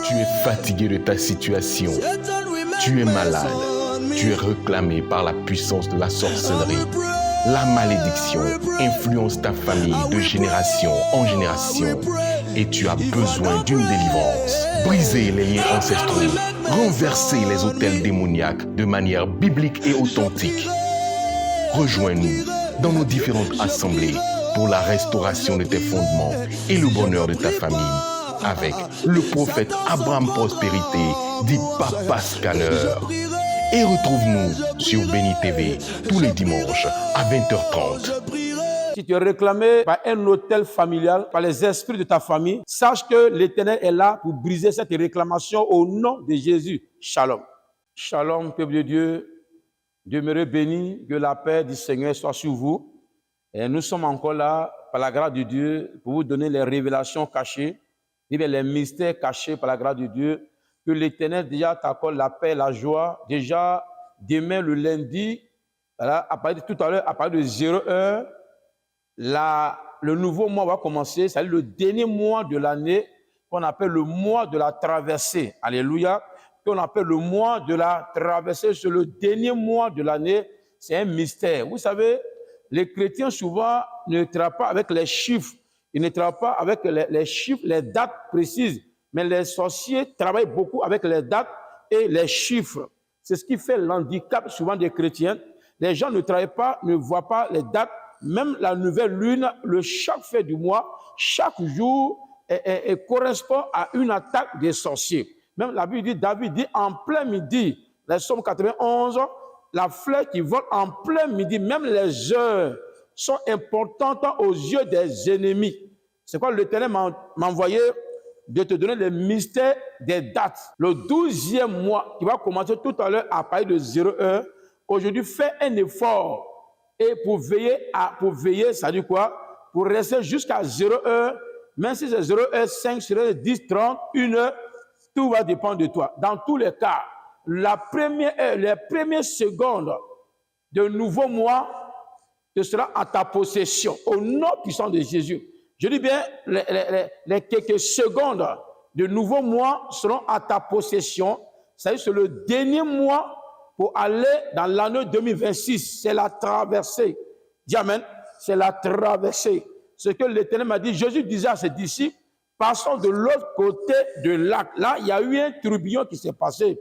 Tu es fatigué de ta situation. Tu es malade. Tu es réclamé par la puissance de la sorcellerie. La malédiction influence ta famille de génération en génération et tu as besoin d'une délivrance. Brisez les liens ancestraux, renversez les autels démoniaques de manière biblique et authentique. Rejoins-nous dans nos différentes assemblées pour la restauration de tes fondements et le bonheur de ta famille avec le prophète Abraham Prospérité, dit Papa Scanner. Et retrouve-nous sur Béni TV tous les dimanches à 20h30. Si tu es réclamé par un autel familial, par les esprits de ta famille, sache que l'Éternel est là pour briser cette réclamation au nom de Jésus. Shalom. Shalom, peuple de Dieu. Demeurez bénis, que la paix du Seigneur soit sur vous. Et nous sommes encore là, par la grâce de Dieu, pour vous donner les révélations cachées, les mystères cachés par la grâce de Dieu. Que l'Éternel déjà t'accorde la paix, la joie. Déjà, demain, le lundi, voilà, tout à l'heure, à partir de 0 heure, le nouveau mois va commencer, c'est-à-dire le dernier mois de l'année, qu'on appelle le mois de la traversée. Alléluia. Qu'on appelle le mois de la traversée, c'est le dernier mois de l'année. C'est un mystère. Vous savez, les chrétiens souvent ne travaillent pas avec les chiffres. Ils ne travaillent pas avec les chiffres, les dates précises. Mais les sorciers travaillent beaucoup avec les dates et les chiffres. C'est ce qui fait l'handicap souvent des chrétiens. Les gens ne travaillent pas, ne voient pas les dates. Même la nouvelle lune, le chaque fait du mois, chaque jour correspond à une attaque des sorciers. Même la Bible dit, David dit en plein midi, les Psaumes 91, la fleur qui vole en plein midi, même les heures sont importantes aux yeux des ennemis. C'est quoi l'Éternel m'a envoyé de te donner les mystères des dates. Le 12e mois, qui va commencer tout à l'heure à partir de 0 heure, aujourd'hui, fais un effort. Et pour veiller, ça dit quoi? Pour rester jusqu'à 0 heure, même si c'est 0 heure 5, 10, 30, 1 heure, tout va dépendre de toi. Dans tous les cas, la première heure, les premières secondes de nouveau mois, te sera à ta possession, au nom puissant de Jésus. Je dis bien, les quelques secondes de nouveau mois seront à ta possession. C'est-à-dire c'est le dernier mois pour aller dans l'année 2026. C'est la traversée. Dis Amen. C'est la traversée. Ce que l'Éternel m'a dit, Jésus disait à ses disciples, passons de l'autre côté de l'arc. Là, il y a eu un tourbillon qui s'est passé.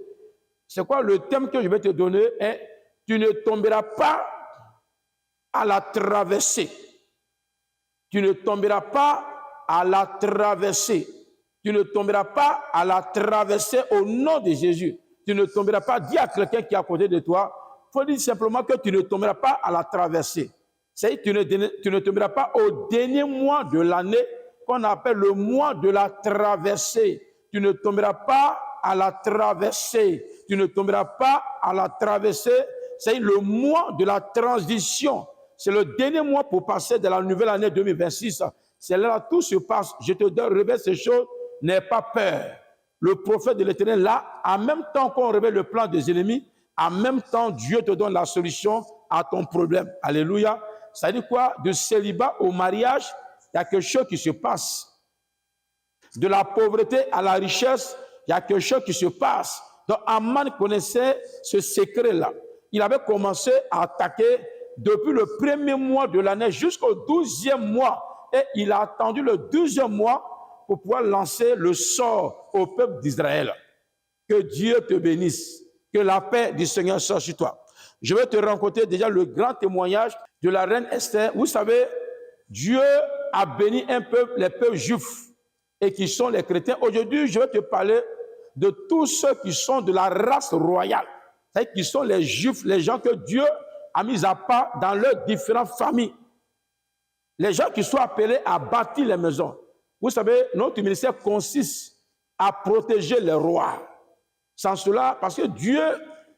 C'est quoi le thème que je vais te donner? Tu ne tomberas pas à la traversée. Tu ne tomberas pas à la traversée. Tu ne tomberas pas à la traversée au nom de Jésus. Tu ne tomberas pas. Dis à quelqu'un qui est à côté de toi, il faut dire simplement que tu ne tomberas pas à la traversée. C'est-à-dire tu ne tomberas pas au dernier mois de l'année qu'on appelle le mois de la traversée. Tu ne tomberas pas à la traversée. Tu ne tomberas pas à la traversée. C'est le mois de la transition. C'est le dernier mois pour passer de la nouvelle année 2026. C'est là où tout se passe. Je te révèle ces choses. N'aie pas peur. Le prophète de l'Éternel, là, en même temps qu'on révèle le plan des ennemis, en même temps, Dieu te donne la solution à ton problème. Alléluia. Ça dit quoi? De célibat au mariage, il y a quelque chose qui se passe. De la pauvreté à la richesse, il y a quelque chose qui se passe. Donc, Aman connaissait ce secret-là. Il avait commencé à attaquer depuis le premier mois de l'année jusqu'au 12e mois. Et il a attendu le 12e mois pour pouvoir lancer le sort au peuple d'Israël. Que Dieu te bénisse. Que la paix du Seigneur soit sur toi. Je vais te rencontrer déjà le grand témoignage de la reine Esther. Vous savez, Dieu a béni un peuple, les peuples juifs, et qui sont les chrétiens. Aujourd'hui, je vais te parler de tous ceux qui sont de la race royale. C'est-à-dire qui sont les juifs, les gens que Dieu a mis à part dans leurs différentes familles. Les gens qui sont appelés à bâtir les maisons. Vous savez, notre ministère consiste à protéger les rois. Sans cela, parce que Dieu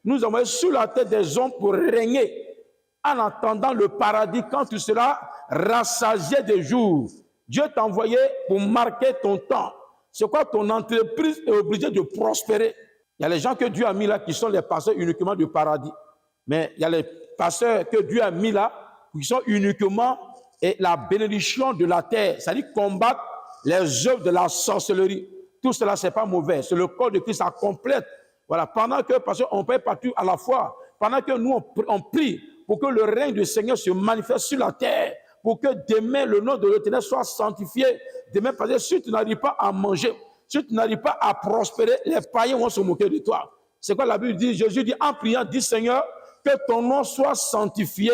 nous a envoyés sur la tête des hommes pour régner en attendant le paradis quand tu seras rassasié des jours. Dieu t'a envoyé pour marquer ton temps. C'est quoi ton entreprise est obligée de prospérer. Il y a les gens que Dieu a mis là qui sont les pasteurs uniquement du paradis. Mais il y a les pasteurs que Dieu a mis là qui sont uniquement la bénédiction de la terre, c'est-à-dire combattre les œuvres de la sorcellerie. Tout cela, ce n'est pas mauvais. C'est le corps de Christ, ça complète. Voilà, parce qu'on peut partout à la fois, pendant que nous, on prie pour que le règne du Seigneur se manifeste sur la terre, pour que demain, le nom de l'Éternel soit sanctifié. Demain, parce que si tu n'arrives pas à manger, si tu n'arrives pas à prospérer, les païens vont se moquer de toi. C'est quoi la Bible dit? Jésus dit en priant, dit Seigneur, que ton nom soit sanctifié.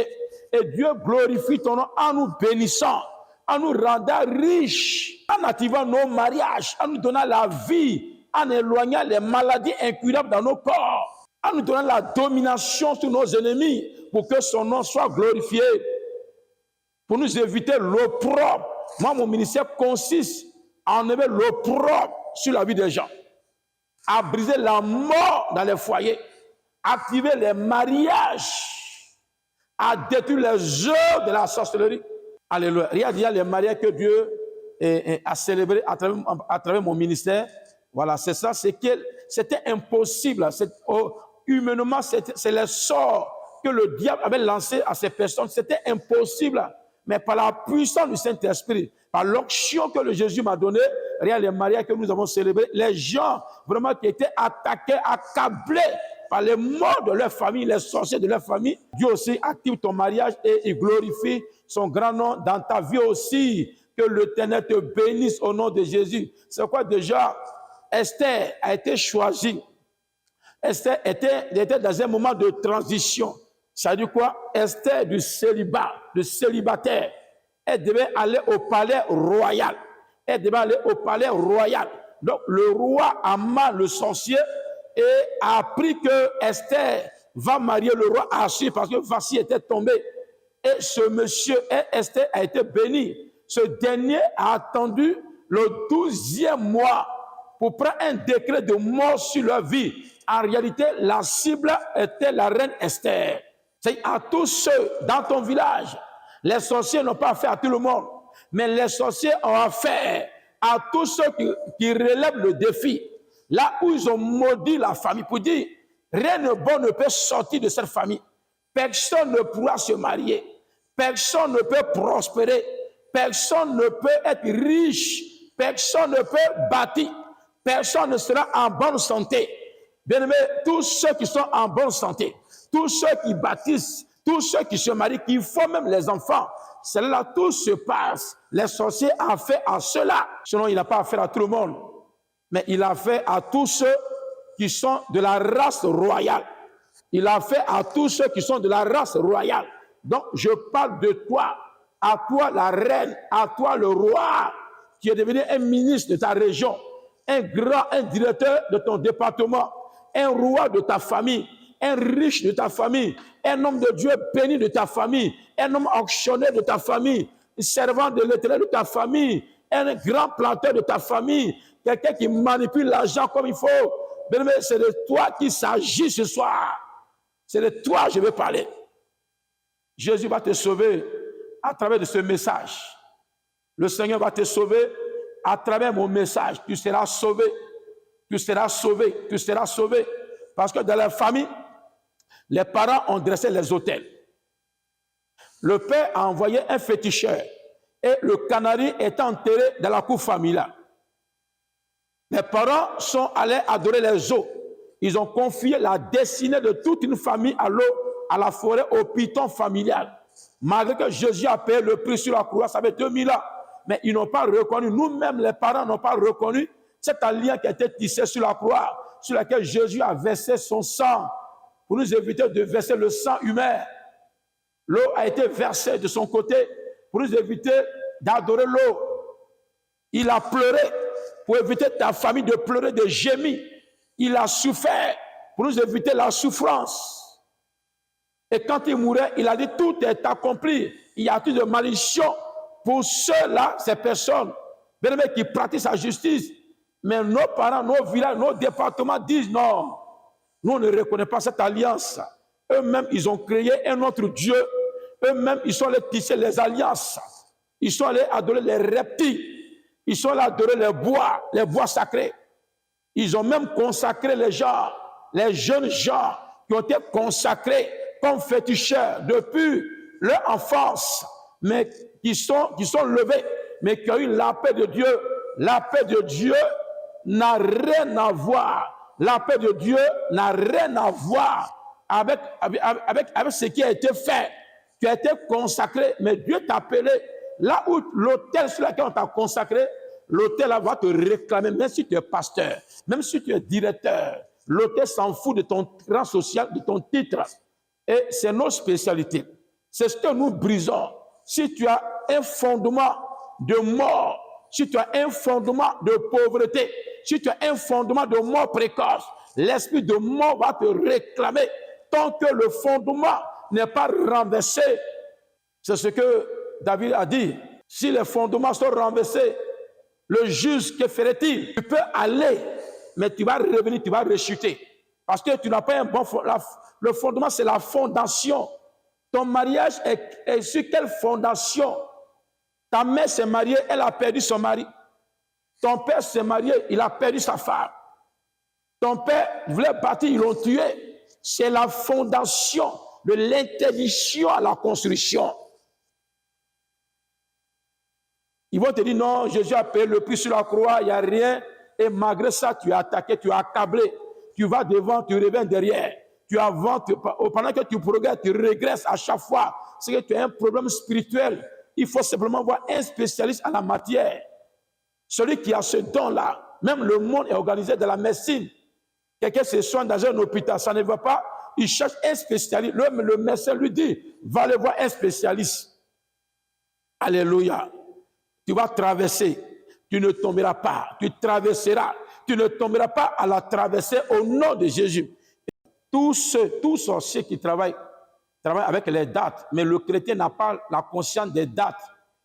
Et Dieu glorifie ton nom en nous bénissant, en nous rendant riches, en activant nos mariages, en nous donnant la vie, en éloignant les maladies incurables dans nos corps, en nous donnant la domination sur nos ennemis, pour que son nom soit glorifié, pour nous éviter l'opprobre. Moi, mon ministère consiste à enlever l'opprobre sur la vie des gens, à briser la mort dans les foyers, activer les mariages, à détruire les œuvres de la sorcellerie. Alléluia. Regarde, il y a les mariages que Dieu a célébrés à travers mon ministère. Voilà, c'est ça. C'était impossible. Humainement, c'est les sorts que le diable avait lancés à ces personnes. C'était impossible. Mais par la puissance du Saint-Esprit, par l'onction que le Jésus m'a donnée, regarde les mariages que nous avons célébrés, les gens vraiment qui étaient attaqués, accablés par les morts de leur famille, les sorciers de leur famille, Dieu aussi active ton mariage et il glorifie son grand nom dans ta vie aussi. Que l'Éternel te bénisse au nom de Jésus. C'est quoi déjà? Esther a été choisie. Esther était dans un moment de transition. Ça veut dire quoi? Esther du célibat, de célibataire. Elle devait aller au palais royal. Elle devait aller au palais royal. Donc le roi Aman, le sorcier, a appris que Esther va marier le roi Assur parce que Vassi était tombé. Et ce monsieur, Esther, a été béni. Ce dernier a attendu le 12e mois pour prendre un décret de mort sur leur vie. En réalité, la cible était la reine Esther. C'est à tous ceux dans ton village. Les sorciers n'ont pas affaire à tout le monde, mais les sorciers ont affaire à tous ceux qui relèvent le défi. Là où ils ont maudit la famille pour dire, rien de bon ne peut sortir de cette famille. Personne ne pourra se marier. Personne ne peut prospérer. Personne ne peut être riche. Personne ne peut bâtir. Personne ne sera en bonne santé. Bien aimé, tous ceux qui sont en bonne santé, tous ceux qui bâtissent, tous ceux qui se marient, qui font même les enfants, cela tout se passe. Les sorciers ont fait à cela. Sinon, il n'a pas affaire à tout le monde. Mais il a fait à tous ceux qui sont de la race royale. Il a fait à tous ceux qui sont de la race royale. Donc, je parle de toi, à toi la reine, à toi le roi, qui est devenu un ministre de ta région, un directeur de ton département, un roi de ta famille, un riche de ta famille, un homme de Dieu béni de ta famille, un homme auctionnaire de ta famille, un servant de l'Éternel de ta famille, un grand planteur de ta famille, quelqu'un qui manipule l'argent comme il faut. Bien, c'est de toi qu'il s'agit ce soir. C'est de toi que je veux parler. Jésus va te sauver à travers de ce message. Le Seigneur va te sauver à travers mon message. Tu seras sauvé. Tu seras sauvé. Tu seras sauvé. Parce que dans la famille, les parents ont dressé les autels. Le père a envoyé un féticheur et le canari est enterré dans la cour familiale. Les parents sont allés adorer les eaux. Ils ont confié la destinée de toute une famille à l'eau, à la forêt, au python familial. Malgré que Jésus a payé le prix sur la croix, ça fait 2000 ans. Mais ils n'ont pas reconnu, nous-mêmes les parents n'ont pas reconnu cette alliance qui a été tissée sur la croix, sur laquelle Jésus a versé son sang, pour nous éviter de verser le sang humain. L'eau a été versée de son côté, pour nous éviter d'adorer l'eau. Il a pleuré, pour éviter ta famille de pleurer, de gémir. Il a souffert, pour nous éviter la souffrance. Et quand il mourait, il a dit, tout est accompli. Il y a plus de malédiction pour ceux-là, ces personnes, bien aimés, qui pratiquent la justice. Mais nos parents, nos villages, nos départements disent non. Nous, on ne reconnaît pas cette alliance. Eux-mêmes, ils ont créé un autre Dieu. Eux-mêmes, ils sont allés tisser les alliances. Ils sont allés adorer les reptiles. Ils sont allés adorer les bois sacrés. Ils ont même consacré les gens, les jeunes gens qui ont été consacrés comme féticheurs depuis leur enfance, mais qui sont levés, mais qui ont eu la paix de Dieu. La paix de Dieu n'a rien à voir. La paix de Dieu n'a rien à voir avec ce qui a été fait, qui a été consacré. Mais Dieu t'a appelé là où l'autel sur lequel on t'a consacré, l'autel va te réclamer, même si tu es pasteur, même si tu es directeur. L'autel s'en fout de ton rang social, de ton titre. Et c'est nos spécialités. C'est ce que nous brisons. Si tu as un fondement de mort, si tu as un fondement de pauvreté, si tu as un fondement de mort précoce, l'esprit de mort va te réclamer tant que le fondement n'est pas renversé. C'est ce que David a dit. Si les fondements sont renversés, le juge, que ferait-il? Tu peux aller, mais tu vas revenir, tu vas rechuter. Parce que tu n'as pas un bon fondement. Le fondement, c'est la fondation. Ton mariage est sur quelle fondation? Ta mère s'est mariée, elle a perdu son mari. Ton père s'est marié, il a perdu sa femme. Ton père voulait bâtir, ils l'ont tué. C'est la fondation de l'interdiction à la construction. Ils vont te dire, non, Jésus a payé le prix sur la croix, il n'y a rien. Et malgré ça, tu es attaqué, tu es accablé. Tu vas devant, tu reviens derrière. Tu avances, pendant que tu progresses, tu régresses à chaque fois. C'est que tu as un problème spirituel. Il faut simplement voir un spécialiste en la matière. Celui qui a ce don-là. Même le monde est organisé de la médecine. Quelqu'un se soigne dans un hôpital, ça ne va pas. Il cherche un spécialiste. Le médecin lui dit, va aller voir un spécialiste. Alléluia. Tu vas traverser. Tu ne tomberas pas. Tu traverseras. Tu ne tomberas pas à la traversée au nom de Jésus. Tous sorciers qui travaillent avec les dates, mais le chrétien n'a pas la conscience des dates.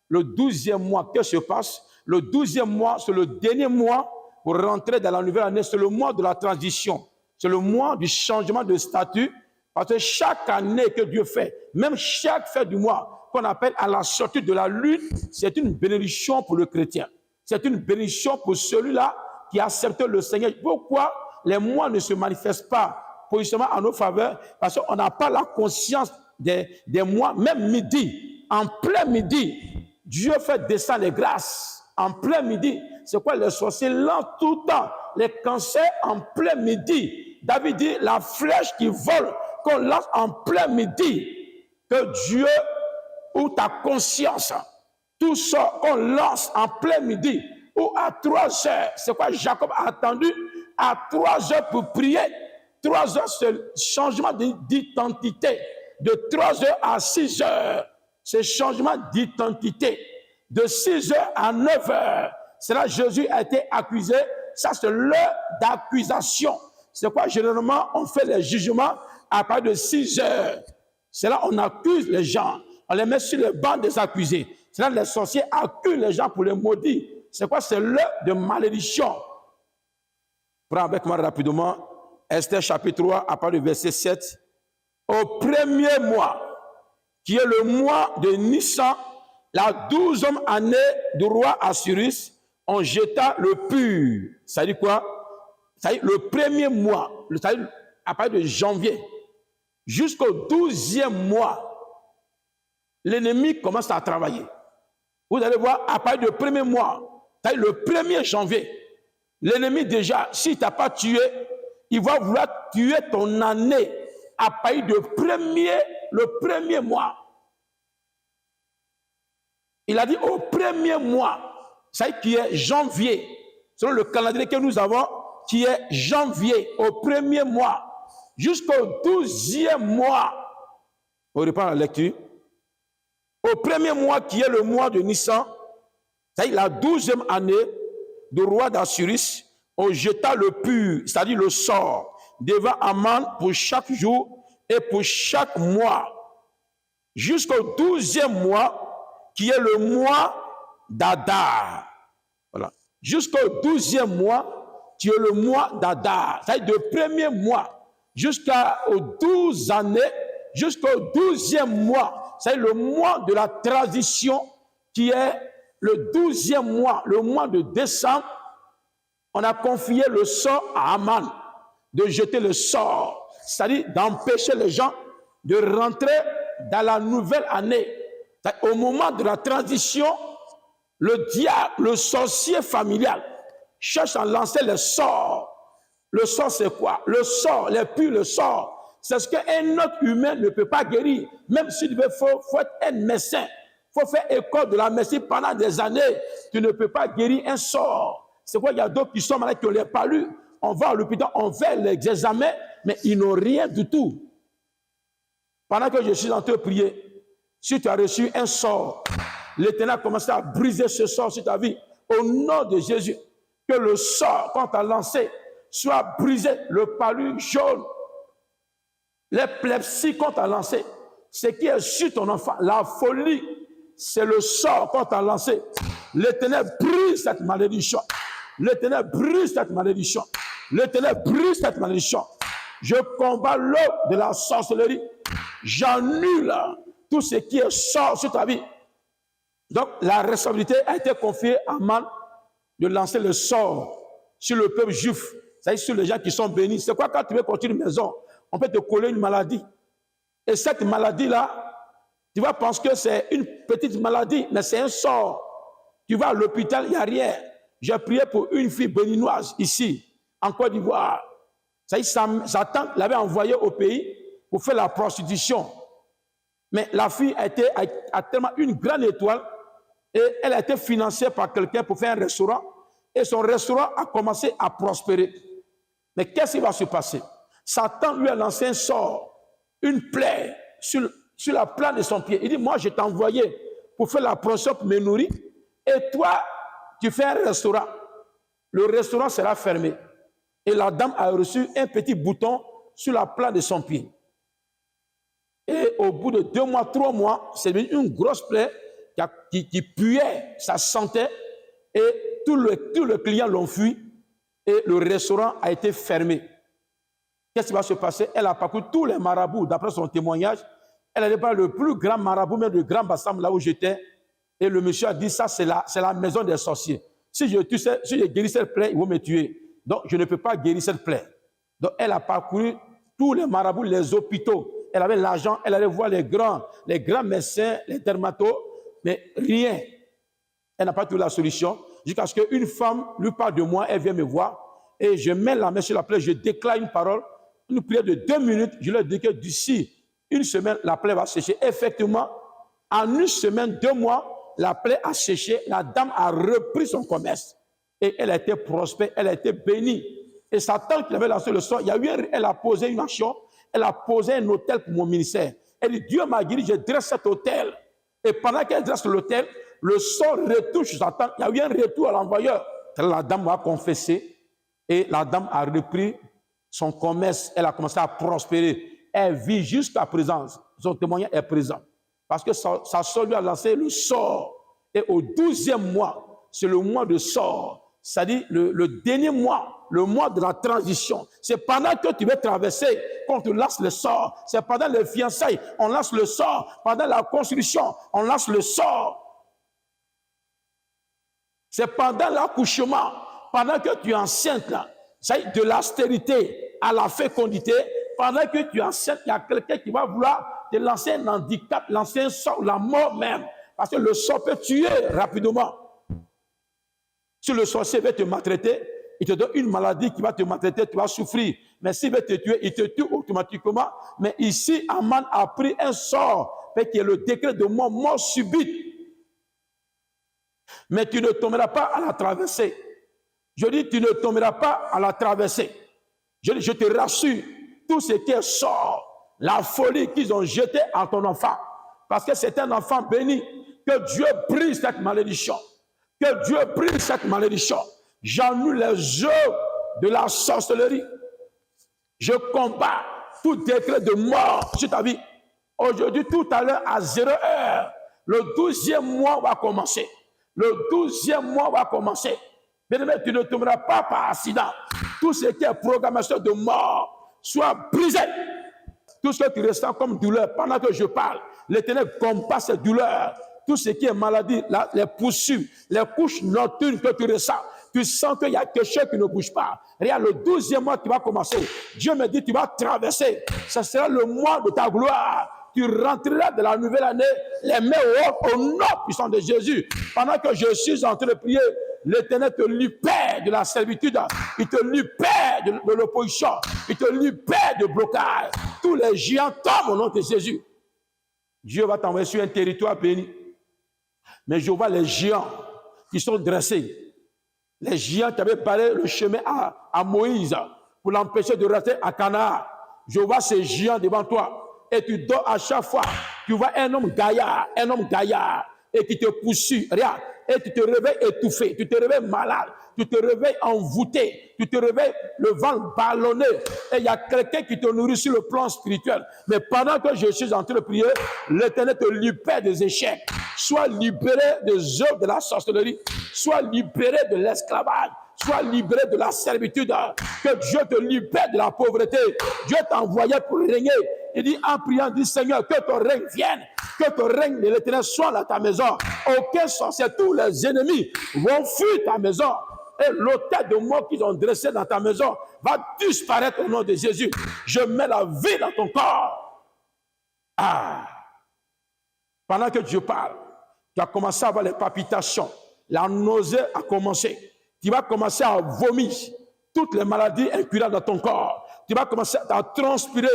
Le 12e mois, qu'est-ce qui se passe? Le 12e mois, c'est le dernier mois pour rentrer dans la nouvelle année. C'est le mois de la transition. C'est le mois du changement de statut. Parce que chaque année que Dieu fait, même chaque fête du mois, qu'on appelle à la sortie de la lune, c'est une bénédiction pour le chrétien. C'est une bénédiction pour celui-là qui a accepté le Seigneur. Pourquoi les mois ne se manifestent pas positivement en nos faveurs? Parce qu'on n'a pas la conscience des mois. Même midi, en plein midi, Dieu fait descendre les grâces. En plein midi, c'est quoi? Les sorciers lancent tout le temps les cancers en plein midi. David dit, la flèche qui vole, qu'on lance en plein midi, que Dieu ou ta conscience, tout ça qu'on lance en plein midi, ou à 3 heures, c'est quoi Jacob a attendu à 3 heures pour prier. 3 heures, c'est le changement d'identité. De 3 heures à 6 heures, c'est changement d'identité. De 6 heures à 9 heures, c'est là que Jésus a été accusé. Ça, c'est l'heure d'accusation. C'est quoi? Généralement, on fait les jugements à partir de 6 heures. C'est là qu'on accuse les gens. On les met sur le banc des accusés. C'est là que les sorciers accusent les gens pour les maudire. C'est quoi? C'est l'heure de malédiction. Prends avec moi rapidement Esther chapitre 3, à partir du verset 7. Au premier mois, qui est le mois de Nissan, la 12e année du roi Assyrus, on jeta le pur. Ça dit quoi? Ça dit le premier mois, ça dit à partir de janvier, jusqu'au 12e mois, l'ennemi commence à travailler. Vous allez voir, à partir du premier mois, ça dit le 1er janvier, l'ennemi déjà, s'il ne t'a pas tué, il va vouloir tuer ton année à partir du le premier mois. Il a dit au premier mois, ça qui est janvier, selon le calendrier que nous avons, qui est janvier, au premier mois, jusqu'au 12e mois. On reprend la lecture. Au premier mois, qui est le mois de Nissan, c'est-à-dire la 12e année du roi d'Assyrus, on jeta le pur, c'est-à-dire le sort, devant Aman pour chaque jour et pour chaque mois, jusqu'au 12e mois, qui est le mois d'Adar. Voilà. Jusqu'au 12e mois, qui est le mois d'Adar. C'est-à-dire du premier mois jusqu'aux 12 années, jusqu'au 12e mois. C'est le mois de la transition, qui est le 12e mois, le mois de décembre. On a confié le sort à Aman, de jeter le sort, c'est-à-dire d'empêcher les gens de rentrer dans la nouvelle année, au moment de la transition, le diable, le sorcier familial, cherche à lancer le sort. Le sort, c'est quoi? Le sort, les purs, le sort, c'est ce qu'un autre humain ne peut pas guérir. Même s'il faut être un médecin, il faut faire école de la médecine pendant des années, tu ne peux pas guérir un sort. C'est quoi? Il y a d'autres qui sont malades qui ne l'ont pas lu. On va à l'hôpital, on fait les examens, mais ils n'ont rien du tout. Pendant que je suis en train de prier, si tu as reçu un sort, l'Éternel a commencé à briser ce sort sur ta vie. Au nom de Jésus, que le sort qu'on t'a lancé soit brisé, le palu jaune, l'épilepsie qu'on t'a lancé, ce qui est sur ton enfant, la folie, c'est le sort qu'on t'a lancé. L'Éternel brise cette malédiction. L'Éternel brise cette malédiction. L'Éternel brise cette malédiction. Je combats l'œuvre de la sorcellerie. J'annule tout ce qui est sort sur ta vie. Donc, la responsabilité a été confiée à Man de lancer le sort sur le peuple juif, c'est-à-dire sur les gens qui sont bénis. C'est quoi quand tu veux construire une maison, on peut te coller une maladie. Et cette maladie-là, tu vas penser que c'est une petite maladie, mais c'est un sort. Tu vas à l'hôpital, il n'y a rien. J'ai prié pour une fille béninoise ici, en Côte d'Ivoire. Sa tante l'avait envoyée au pays pour faire la prostitution. Mais la fille a tellement une grande étoile et elle a été financée par quelqu'un pour faire un restaurant. Et son restaurant a commencé à prospérer. Mais qu'est-ce qui va se passer? Satan lui a lancé un sort, une plaie sur la plante de son pied. Il dit, moi je t'ai envoyé pour faire la prostitution pour me nourrir. Et toi, tu fais un restaurant. Le restaurant sera fermé. Et la dame a reçu un petit bouton sur la plante de son pied. Et au bout de 2 mois, 3 mois, c'est devenu une grosse plaie qui puait, ça sentait. Et tous les clients l'ont fui. Et le restaurant a été fermé. Qu'est-ce qui va se passer? Elle a parcouru tous les marabouts, d'après son témoignage. Elle allait par le plus grand marabout, même le grand Bassam, là où j'étais. Et le monsieur a dit, ça c'est la maison des sorciers. Si je guéris cette plaie, ils vont me tuer. Donc je ne peux pas guérir cette plaie. Donc elle a parcouru tous les marabouts, les hôpitaux. Elle avait l'argent, elle allait voir les grands médecins, les dermatos, mais rien. Elle n'a pas trouvé la solution. Jusqu'à ce qu'une femme lui parle de moi, elle vient me voir, et je mets la main sur la plaie, je déclare une parole, une prière de 2 minutes, je leur dis que d'ici une semaine, la plaie va sécher. Effectivement, en 1 semaine, 2 mois, la plaie a séché, la dame a repris son commerce, et elle a été prospère, elle a été bénie. Et Satan qui avait lancé le sort, elle a posé une action, elle a posé un hôtel pour mon ministère. Elle dit, Dieu m'a guéri, je dresse cet hôtel. Et pendant qu'elle dresse l'hôtel, le sort retouche Satan. Il y a eu un retour à l'envoyeur. La dame a confessé et la dame a repris son commerce. Elle a commencé à prospérer. Elle vit jusqu'à présent. Son témoignage est présent. Parce que sa soeur lui a lancé le sort. Et au 12e mois, c'est le mois de sort. C'est-à-dire le dernier mois, le mois de la transition. C'est pendant que tu veux traverser qu'on te lance le sort. C'est pendant les fiançailles, on lance le sort. Pendant la construction, on lance le sort. C'est pendant l'accouchement, pendant que tu es enceinte, là, de l'austérité à la fécondité, pendant que tu es enceinte, il y a quelqu'un qui va vouloir te lancer un handicap, lancer un sort, la mort même. Parce que le sort peut tuer rapidement. Si le sorcier veut te maltraiter, il te donne une maladie qui va te maltraiter, tu vas souffrir. Mais s'il veut te tuer, il te tue automatiquement. Mais ici, Aman a pris un sort, qui est le décret de mort subite. Mais tu ne tomberas pas à la traversée. Je dis, tu ne tomberas pas à la traversée. Je dis, je te rassure, tout ce qui est sort, la folie qu'ils ont jetée à ton enfant, parce que c'est un enfant béni, que Dieu brise cette malédiction. Que Dieu brise cette malédiction. J'annule les œuvres de la sorcellerie. Je combats tout décret de mort sur ta vie. Aujourd'hui, tout à l'heure, à 0 heure, le 12e mois va commencer. Le 12e mois va commencer. Bien-aimé, tu ne tomberas pas par accident. Tout ce qui est programmation de mort soit brisé. Tout ce que tu ressens comme douleur pendant que je parle, l'Éternel combat cette douleur. Tout ce qui est maladie, les poussures, les couches nocturnes que tu ressens, tu sens qu'il y a quelque chose qui ne bouge pas. Regarde, le 12e mois qui va commencer, Dieu me dit tu vas traverser. Ce sera le mois de ta gloire. tu rentreras de la nouvelle année les mains hautes au nom puissant de Jésus. Pendant que je suis en train de prier, l'Éternel te libère de la servitude, il te libère de l'opposition, il te libère de blocage. Tous les géants tombent au nom de Jésus. Dieu va t'envoyer sur un territoire béni. Mais je vois les géants qui sont dressés. Les géants qui avaient barré le chemin à Moïse pour l'empêcher de rester à Canaan. Je vois ces géants devant toi. Et tu dors à chaque fois. Tu vois un homme gaillard, et qui te poursuit. Regarde. Et tu te réveilles étouffé, tu te réveilles malade, tu te réveilles envoûté, tu te réveilles le ventre ballonné. Et il y a quelqu'un qui te nourrit sur le plan spirituel. Mais pendant que je suis en train de prier, l'Éternel te libère des échecs. Sois libéré des œuvres de la sorcellerie, sois libéré de l'esclavage, sois libéré de la servitude. Que Dieu te libère de la pauvreté. Dieu t'a envoyé pour régner. Il dit en priant, dit Seigneur, que ton règne vienne, que ton règne de l'Éternel soit dans ta maison. Aucun sorcier, tous les ennemis vont fuir ta maison. Et l'autel de mort qu'ils ont dressé dans ta maison va disparaître au nom de Jésus. Je mets la vie dans ton corps. Ah! Pendant que Dieu parle, tu as commencé à avoir les palpitations. La nausée a commencé. Tu vas commencer à vomir toutes les maladies incurables dans ton corps. Tu vas commencer à transpirer.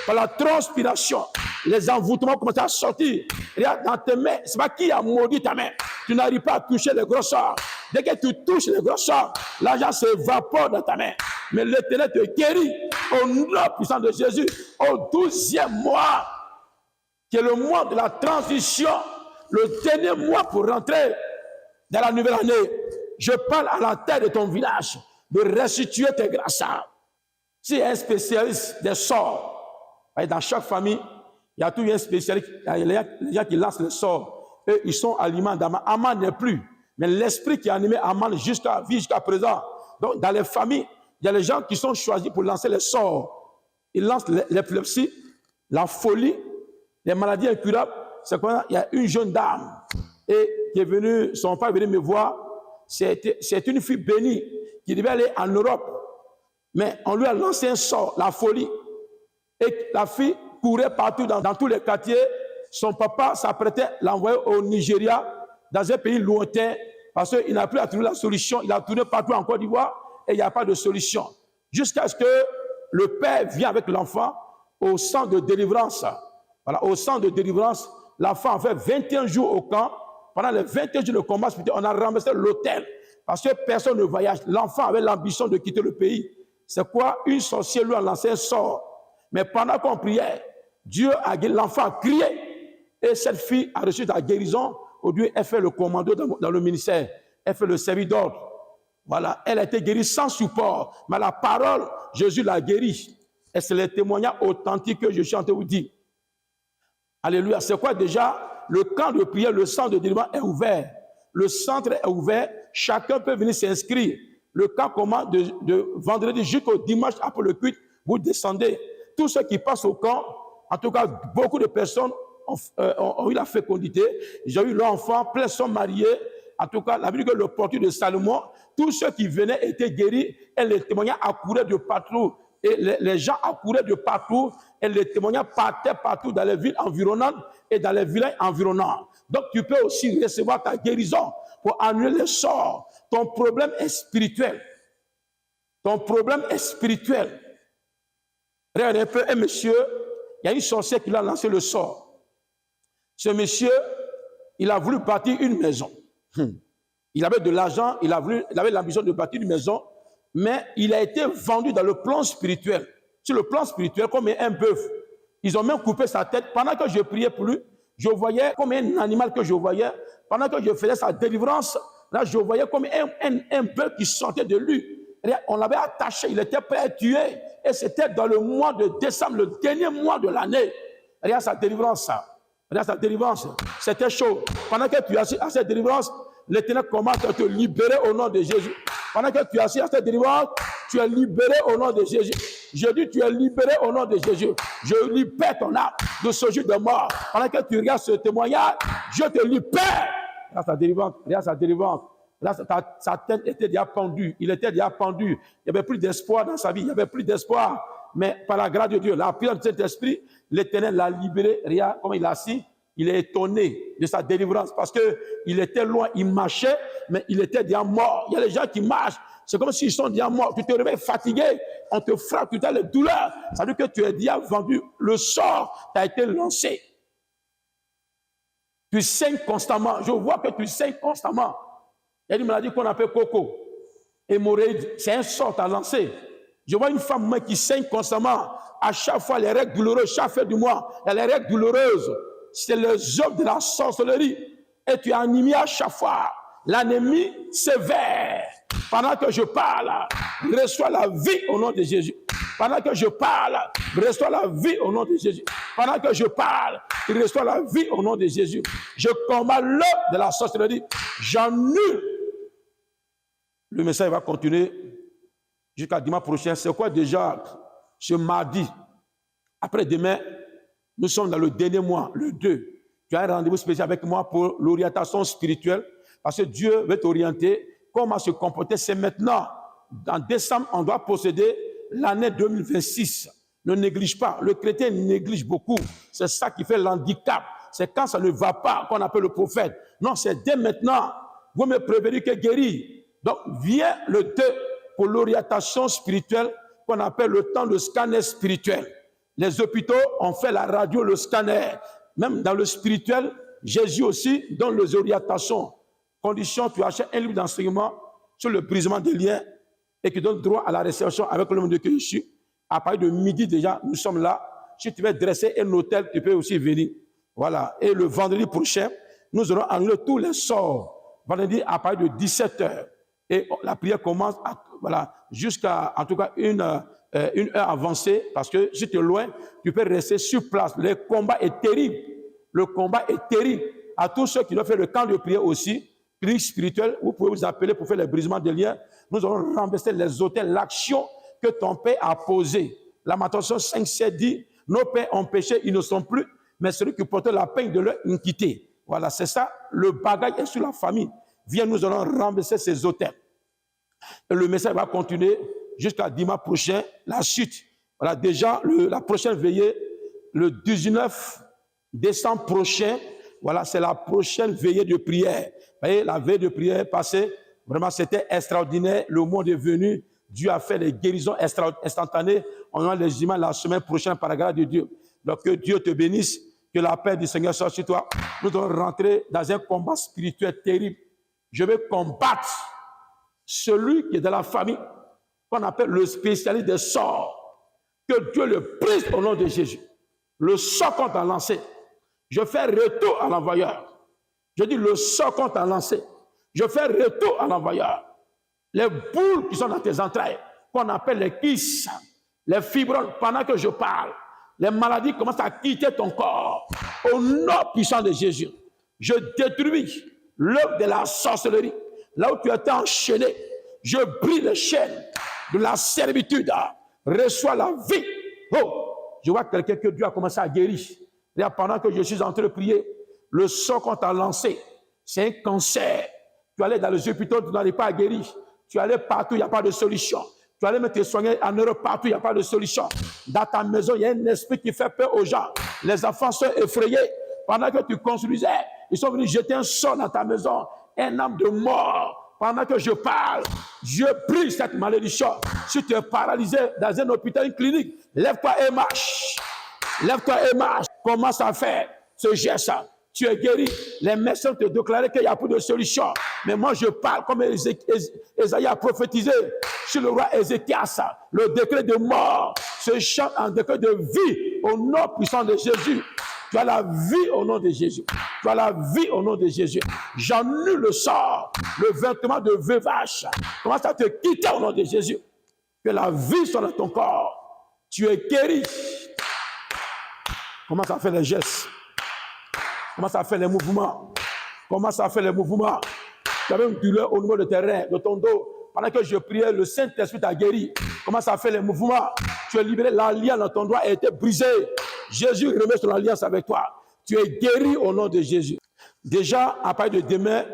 Par la transpiration, les envoûtements commencent à sortir. Regarde dans tes mains, c'est pas qui a maudit ta main. Tu n'arrives pas à toucher les grosseurs. Dès que tu touches les grosseurs, l'argent s'évapore dans ta main. Mais l'Éternel te guérit au nom puissant de Jésus. Au 12e mois, qui est le mois de la transition, le dernier mois pour rentrer dans la nouvelle année. Je parle à la tête de ton village de restituer tes grâces. Si un spécialiste des sorts, dans chaque famille, il y a toujours un spécialiste, il y a les gens qui lancent les sorts. Eux, ils sont aliments d'Aman. Aman n'est plus. Mais l'esprit qui a animé Aman jusqu'à présent. Donc, dans les familles, il y a les gens qui sont choisis pour lancer les sorts. Ils lancent l'épilepsie, la folie, les maladies incurables. C'est quoi? Il y a une jeune dame et qui est venue, son père est venu me voir. C'est une fille bénie qui devait aller en Europe. Mais on lui a lancé un sort, la folie. Et la fille courait partout dans tous les quartiers. Son papa s'apprêtait à l'envoyer au Nigeria, dans un pays lointain, parce qu'il n'a plus à trouver la solution. Il a tourné partout en Côte d'Ivoire et il n'y a pas de solution. Jusqu'à ce que le père vienne avec l'enfant au centre de délivrance. Voilà, au centre de délivrance, l'enfant a fait 21 jours au camp. Pendant les 21 jours de combat spirituel, on a ramassé l'hôtel. Parce que personne ne voyage. L'enfant avait l'ambition de quitter le pays. C'est quoi? Une sorcière lui a lancé un sort. Mais pendant qu'on priait, Dieu a guéri, l'enfant a crié. Et cette fille a reçu sa guérison. Aujourd'hui, elle fait le commando dans le ministère. Elle fait le service d'ordre. Voilà, elle a été guérie sans support. Mais la parole, Jésus l'a guérie. Et c'est le témoignage authentique que je suis en train de vous dire. Alléluia. C'est quoi déjà? Le camp de prière, le centre de délivrance est ouvert. Le centre est ouvert. Chacun peut venir s'inscrire. Le camp commence de vendredi jusqu'au dimanche après le culte. Vous descendez. Tous ceux qui passent au camp, en tout cas, beaucoup de personnes ont eu la fécondité. Ils ont eu leur enfant, plein sont mariés. En tout cas, la Bible dit que le portier de Salomon, tous ceux qui venaient étaient guéris et les témoignages accouraient de partout. Et les gens accouraient de partout et les témoignages partaient partout dans les villes environnantes et dans les villages environnants. Donc, tu peux aussi recevoir ta guérison pour annuler les sorts. Ton problème est spirituel. Ton problème est spirituel. Regardez un peu, un monsieur, il y a une sorcière qui lui a lancé le sort. Ce monsieur, il a voulu bâtir une maison. Il avait de l'argent, il avait l'ambition de bâtir une maison, mais il a été vendu dans le plan spirituel. Sur le plan spirituel, comme un bœuf. Ils ont même coupé sa tête. Pendant que je priais pour lui, je voyais comme un animal que je voyais. Pendant que je faisais sa délivrance, là, je voyais comme un bœuf qui sortait de lui. On l'avait attaché, il était prêt à tuer. Et c'était dans le mois de décembre, le dernier mois de l'année. Regarde sa délivrance, ça. Regarde sa délivrance. C'était chaud. Pendant que tu es assis à cette délivrance, l'Éternel commence à te libérer au nom de Jésus. Pendant que tu es assis à cette délivrance, tu es libéré au nom de Jésus. Je dis, tu es libéré au nom de Jésus. Je libère ton âme de ce jour de mort. Pendant que tu regardes ce témoignage, je te libère. Regarde sa délivrance. Regarde sa délivrance. Là, sa tête était déjà pendue. Il était déjà pendu. Il n'y avait plus d'espoir dans sa vie. Il n'y avait plus d'espoir. mais par la grâce de Dieu, la puissance du Saint-Esprit, l'Éternel l'a libéré. Regarde comment il est assis. Il est étonné de sa délivrance parce qu'il était loin, il marchait, mais il était déjà mort. Il y a des gens qui marchent, c'est comme s'ils sont déjà morts. Tu te réveilles fatigué, on te frappe, tu as les douleurs. Ça veut dire que tu es déjà vendu. Le sort t'a été lancé. Tu saignes constamment. Je vois que tu saignes constamment. Il y a une maladie qu'on appelle coco. Hémorroïde, c'est un sort à lancer. Je vois une femme qui saigne constamment. À chaque fois, les règles douloureuses, chaque fin du mois, il y a les règles douloureuses. C'est les œuvres de la sorcellerie. Et tu es anémie à chaque fois. L'anémie sévère. Pendant que je parle, reçois la vie au nom de Jésus. Pendant que je parle, reçois la vie au nom de Jésus. Pendant que je parle, reçois la vie au nom de Jésus. Je combats l'œuvre de la sorcellerie. J'annule. Le message va continuer jusqu'à dimanche prochain. C'est quoi déjà ce mardi? Après demain, nous sommes dans le dernier mois, le 2. Tu as un rendez-vous spécial avec moi pour l'orientation spirituelle. Parce que Dieu veut t'orienter. Comment se comporter, c'est maintenant. En décembre, on doit posséder l'année 2026. Ne néglige pas. Le chrétien néglige beaucoup. C'est ça qui fait l'handicap. C'est quand ça ne va pas qu'on appelle le prophète. Non, c'est dès maintenant. Vous me prévenez que guéri. Donc, viens le 2 pour l'orientation spirituelle qu'on appelle le temps de scanner spirituel. Les hôpitaux ont fait la radio, le scanner. Même dans le spirituel, Jésus aussi donne les orientations. Condition, tu achètes un livre d'enseignement sur le brisement des liens et qui donne droit à la réception avec l'homme de Dieu que je suis. À partir de midi déjà, nous sommes là. Si tu veux dresser un hôtel, tu peux aussi venir. Voilà. Et le vendredi prochain, nous allons enlever tous les sorts. Vendredi à partir de 17h. Et la prière commence voilà, jusqu'à, en tout cas, une heure avancée. Parce que si tu es loin, tu peux rester sur place. Le combat est terrible. Le combat est terrible. À tous ceux qui doivent faire le camp de prière aussi, prière spirituelle, vous pouvez vous appeler pour faire les brisements des liens. Nous allons renverser les autels, l'action que ton Père a posée. Lamentation 5,7 dit, nos pères ont péché, ils ne sont plus, mais celui qui porte la peine de leur iniquité. Voilà, c'est ça, le bagage est sur la famille. Viens, nous allons renverser ces autels. Et le message va continuer jusqu'à dimanche prochain, la suite. Voilà, déjà, la prochaine veillée, le 19 décembre prochain, voilà, c'est la prochaine veillée de prière. Vous voyez, la veille de prière passée, vraiment, c'était extraordinaire. Le monde est venu. Dieu a fait des guérisons instantanées. On aura les images la semaine prochaine par la grâce de Dieu. Donc, que Dieu te bénisse. Que la paix du Seigneur soit sur toi. Nous devons rentrer dans un combat spirituel terrible. Je vais combattre celui qui est de la famille, qu'on appelle le spécialiste des sorts. Que Dieu le prise au nom de Jésus. Le sort qu'on t'a lancé, je fais retour à l'envoyeur. Je dis le sort qu'on t'a lancé, je fais retour à l'envoyeur. Les boules qui sont dans tes entrailles, qu'on appelle les kisses, les fibromes, pendant que je parle, les maladies commencent à quitter ton corps. Au nom puissant de Jésus, je détruis l'œuvre de la sorcellerie. Là où tu étais enchaîné, je brise les chaînes de la servitude. Reçois la vie. Oh, je vois quelqu'un que Dieu a commencé à guérir. Et pendant que je suis en train de prier, le sort qu'on t'a lancé, c'est un cancer. Tu allais dans les hôpitaux, tu n'allais pas à guérir. Tu allais partout, il n'y a pas de solution. Tu allais me te soigner en Europe, partout, il n'y a pas de solution. Dans ta maison, il y a un esprit qui fait peur aux gens. Les enfants sont effrayés. Pendant que tu construisais, ils sont venus jeter un sort dans ta maison, un âme de mort. Pendant que je parle, je brise cette malédiction. Si tu es paralysé dans un hôpital, une clinique, lève-toi et marche. Lève-toi et marche. Commence à faire ce geste. Tu es guéri. Les médecins te déclarent qu'il n'y a plus de solution. Mais moi, je parle comme Esaïe a prophétisé sur le roi Ézéchias. Le décret de mort se chante en décret de vie au nom puissant de Jésus. Tu as la vie au nom de Jésus. Tu as la vie au nom de Jésus. J'annule le sort, le vêtement de veuvage. Commence à te quitter au nom de Jésus. Que la vie soit dans ton corps. Tu es guéri. Commence à faire les gestes. Commence à faire les mouvements. Commence à faire les mouvements. Tu avais une douleur au niveau de tes reins, de ton dos. Pendant que je priais, le Saint-Esprit t'a guéri. Commence à faire les mouvements. Tu es libéré. L'alliance dans ton doigt a été brisée. Jésus remet son alliance avec toi. Tu es guéri au nom de Jésus. Déjà, à partir de demain,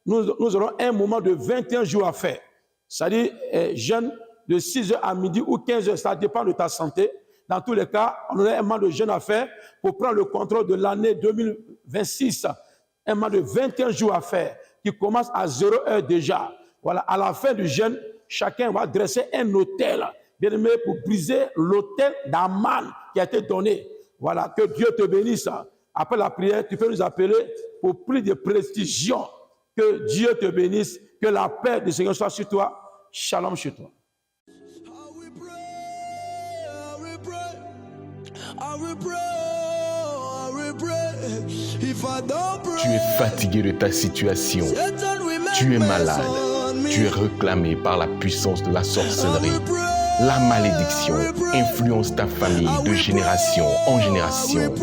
nous aurons un moment de 21 jours à faire. C'est-à-dire, jeûne de 6h à midi ou 15h, ça dépend de ta santé. Dans tous les cas, on aurait un mois de jeûne à faire pour prendre le contrôle de l'année 2026. Un mois de 21 jours à faire qui commence à 0h déjà. Voilà, à la fin du jeûne, chacun va dresser un autel, bien aimé, pour briser l'autel d'Aman qui a été donné. Voilà, que Dieu te bénisse. Après la prière, tu peux nous appeler pour plus de précision. Que Dieu te bénisse, que la paix du Seigneur soit sur toi. Shalom sur toi. Tu es fatigué de ta situation. Tu es malade. Tu es réclamé par la puissance de la sorcellerie. La malédiction influence ta famille de génération en génération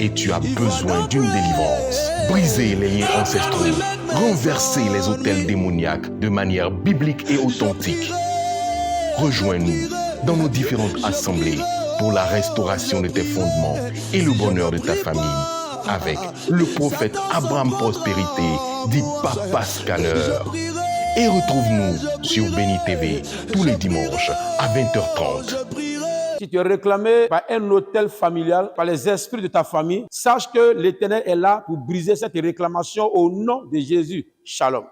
et tu as besoin d'une délivrance. Brisez les liens ancestraux. Renversez les autels démoniaques de manière biblique et authentique. Rejoins-nous dans nos différentes assemblées pour la restauration de tes fondements et le bonheur de ta famille avec le prophète Abraham Prospérité, dit Papa Scanner. Et retrouve-nous sur Béni TV tous les dimanches à 20h30. Si tu es réclamé par un hôtel familial, par les esprits de ta famille, sache que l'Éternel est là pour briser cette réclamation au nom de Jésus. Shalom.